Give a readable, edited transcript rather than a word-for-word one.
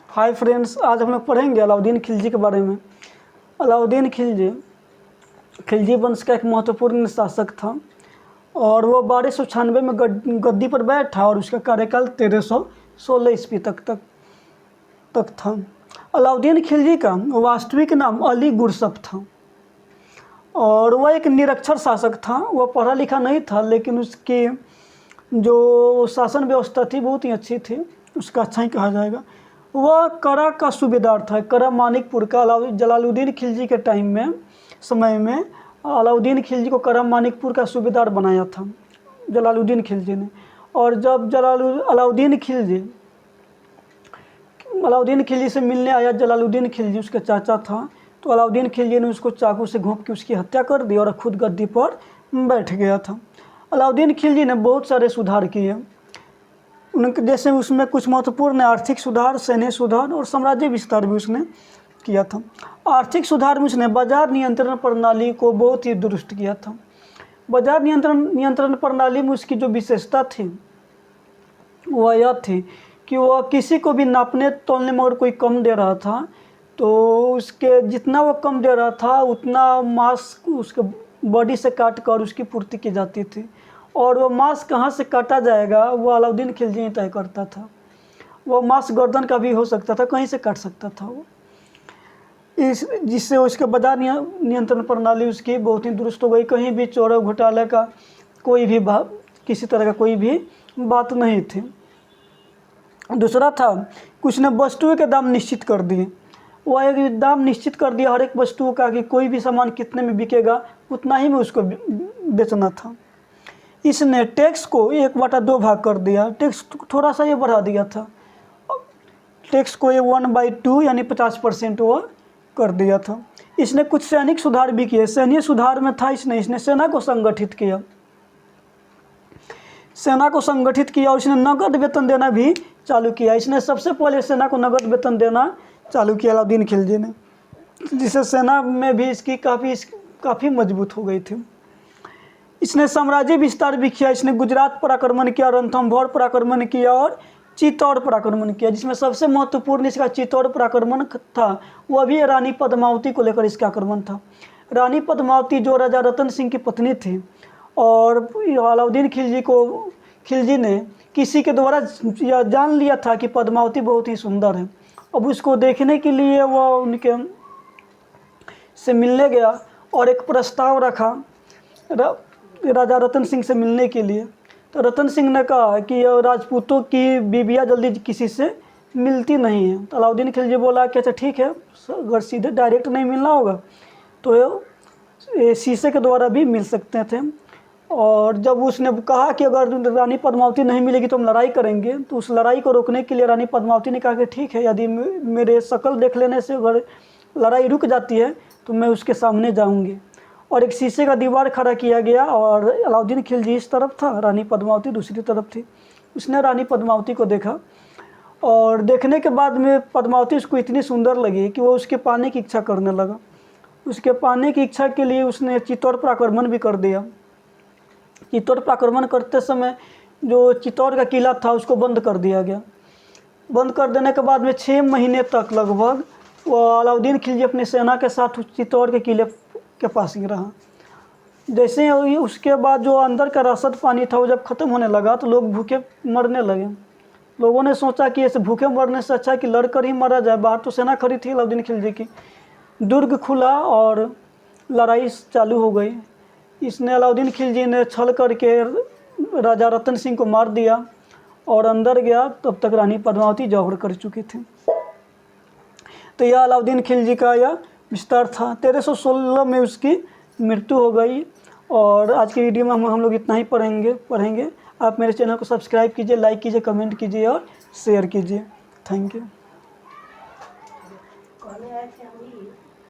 Hi friends, आज हम लोग पढ़ेंगे अलाउद्दीन खिलजी के बारे में। अलाउद्दीन खिलजी वंश का एक महत्वपूर्ण शासक था और वो 1296 में गद्दी पर बैठा और उसका कार्यकाल 1316 ईस्वी तक था। अलाउद्दीन खिलजी का वास्तविक नाम अली गुरसफ था और वह एक निरक्षर शासक था। वह पढ़ा लिखा नहीं था, लेकिन उसकी जो शासन व्यवस्था थी बहुत ही अच्छी थी, उसका अच्छा ही कहा जाएगा। वह करा का सूबेदार था। करा मानिकपुर का जलालुद्दीन खिलजी के समय में अलाउद्दीन खिलजी को करा मानिकपुर का सूबेदार बनाया था जलालुद्दीन खिलजी ने। और जब अलाउद्दीन खिलजी से मिलने आया जलालुद्दीन खिलजी, उसका चाचा था, तो अलाउद्दीन खिलजी ने उसको चाकू से घोंप के उसकी हत्या कर दी और खुद गद्दी पर बैठ गया था। अलाउद्दीन खिलजी ने बहुत सारे सुधार किए उनके, जैसे उसमें कुछ महत्वपूर्ण आर्थिक सुधार, सैन्य सुधार और साम्राज्य विस्तार भी उसने किया था। आर्थिक सुधार में उसने बाजार नियंत्रण प्रणाली को बहुत ही दुरुस्त किया था। बाजार नियंत्रण प्रणाली में उसकी जो विशेषता थी वह यह थी कि वह किसी को भी नापने तोलने में अगर कोई कम दे रहा था तो उसके जितना वो कम दे रहा था उतना मांस उसके बॉडी से काट कर उसकी पूर्ति की जाती थी। और वो मांस कहाँ से काटा जाएगा वो अलाउद्दीन खिलजी ही तय करता था। वो मांस गर्दन का भी हो सकता था, कहीं से काट सकता था वो, जिससे उसके बाजार नियंत्रण प्रणाली उसकी बहुत ही दुरुस्त हो गई। कहीं भी चोरी घोटाले का कोई भी किसी तरह का कोई भी बात नहीं थी। दूसरा था कि उसने वस्तुओं के दाम निश्चित कर दिए। वह एक दाम निश्चित कर दिया हर एक वस्तुओं का कि कोई भी सामान कितने में बिकेगा उतना ही में उसको बेचना था। इसने टैक्स को 1/2 भाग कर दिया। टैक्स थोड़ा सा ये बढ़ा दिया था। टैक्स को ये 1/2 यानी 50% वह कर दिया था। इसने कुछ सैनिक सुधार भी किए। सैन्य सुधार में था इसने सेना को संगठित किया। और इसने नगद वेतन देना भी चालू किया। इसने सबसे पहले सेना को नगद वेतन देना चालू किया अलाउद्दीन खिलजी ने, जिससे सेना में भी इसकी काफ़ी मजबूत हो गई थी। इसने साम्राज्य विस्तार भी किया। इसने गुजरात पर आक्रमण किया, रणथंभौर पर आक्रमण किया और चित्तौड़ पर आक्रमण किया, जिसमें सबसे महत्वपूर्ण इसका चित्तौड़ पर आक्रमण था। वह भी रानी पद्मावती को लेकर इसका आक्रमण था। रानी पद्मावती जो राजा रतन सिंह की पत्नी थी और अलाउद्दीन खिलजी ने किसी के द्वारा यह जान लिया था कि पद्मावती बहुत ही सुंदर है। अब उसको देखने के लिए वह उनके से मिलने गया और एक प्रस्ताव रखा राजा रतन सिंह से मिलने के लिए। तो रतन सिंह ने कहा कि राजपूतों की बीबियाँ जल्दी किसी से मिलती नहीं है। तो अलाउद्दीन खिलजी बोला कि अच्छा ठीक है, अगर सीधे डायरेक्ट नहीं मिलना होगा तो शीशे के द्वारा भी मिल सकते थे। और जब उसने कहा कि अगर रानी पद्मावती नहीं मिलेगी तो हम लड़ाई करेंगे, तो उस लड़ाई को रोकने के लिए रानी पद्मावती ने कहा कि ठीक है, यदि मेरे शक्ल देख लेने से अगर लड़ाई रुक जाती है तो मैं उसके सामने जाऊँगी। और एक शीशे का दीवार खड़ा किया गया और अलाउद्दीन खिलजी इस तरफ था, रानी पद्मावती दूसरी तरफ थी। उसने रानी पद्मावती को देखा और देखने के बाद में पद्मावती उसको इतनी सुंदर लगी कि वो उसके पाने की इच्छा करने लगा। उसके पाने की इच्छा के लिए उसने चित्तौड़ पर आक्रमण भी कर दिया। चित्तौड़ पर आक्रमण करते समय जो चित्तौड़ का किला था उसको बंद कर दिया गया। बंद कर देने के बाद में 6 महीने तक लगभग वो अलाउद्दीन खिलजी अपनी सेना के साथ चित्तौड़ के किले के पास ही रहा। जैसे उसके बाद जो अंदर का रसद पानी था वो जब ख़त्म होने लगा तो लोग भूखे मरने लगे। लोगों ने सोचा कि ऐसे भूखे मरने से अच्छा कि लड़कर ही मरा जाए। बाहर तो सेना खड़ी थी अलाउद्दीन खिलजी की। दुर्ग खुला और लड़ाई चालू हो गई। इसने अलाउद्दीन खिलजी ने छल करके राजा रतन सिंह को मार दिया और अंदर गया। तब तक रानी पद्मावती जौहर कर चुकी थी। तो यह अलाउद्दीन खिलजी का यह विस्तार था। 1316 में उसकी मृत्यु हो गई। और आज की वीडियो में हम लोग इतना ही पढ़ेंगे। आप मेरे चैनल को सब्सक्राइब कीजिए, लाइक कीजिए, कमेंट कीजिए और शेयर कीजिए। Thank you.